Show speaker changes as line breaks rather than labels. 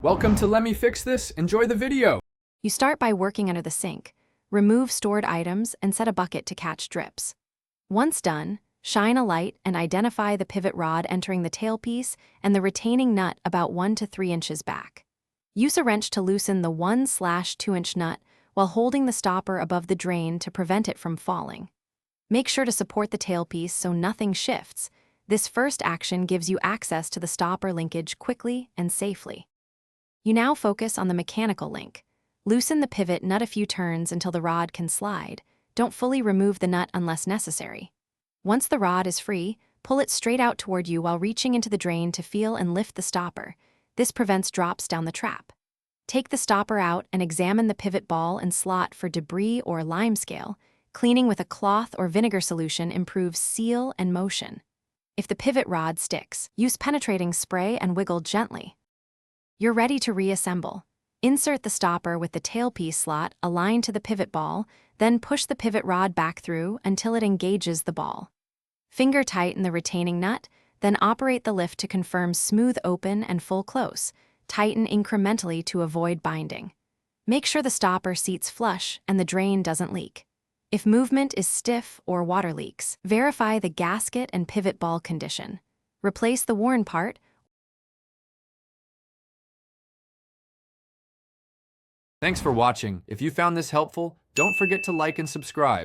Welcome to Let Me Fix This. Enjoy the video.
You start by working under the sink. Remove stored items and set a bucket to catch drips. Once done, shine a light and identify the pivot rod entering the tailpiece and the retaining nut about 1 to 3 inches back. Use a wrench to loosen the 1/2-inch nut while holding the stopper above the drain to prevent it from falling. Make sure to support the tailpiece so nothing shifts. This first action gives you access to the stopper linkage quickly and safely. You now focus on the mechanical link. Loosen the pivot nut a few turns until the rod can slide. Don't fully remove the nut unless necessary. Once the rod is free, pull it straight out toward you while reaching into the drain to feel and lift the stopper. This prevents drops down the trap. Take the stopper out and examine the pivot ball and slot for debris or limescale. Cleaning with a cloth or vinegar solution improves seal and motion. If the pivot rod sticks, use penetrating spray and wiggle gently. You're ready to reassemble. Insert the stopper with the tailpiece slot aligned to the pivot ball, then push the pivot rod back through until it engages the ball. Finger tighten the retaining nut, then operate the lift to confirm smooth open and full close. Tighten incrementally to avoid binding. Make sure the stopper seats flush and the drain doesn't leak. If movement is stiff or water leaks, verify the gasket and pivot ball condition. Replace the worn part.
Thanks for watching. If you found this helpful, don't forget to like and subscribe.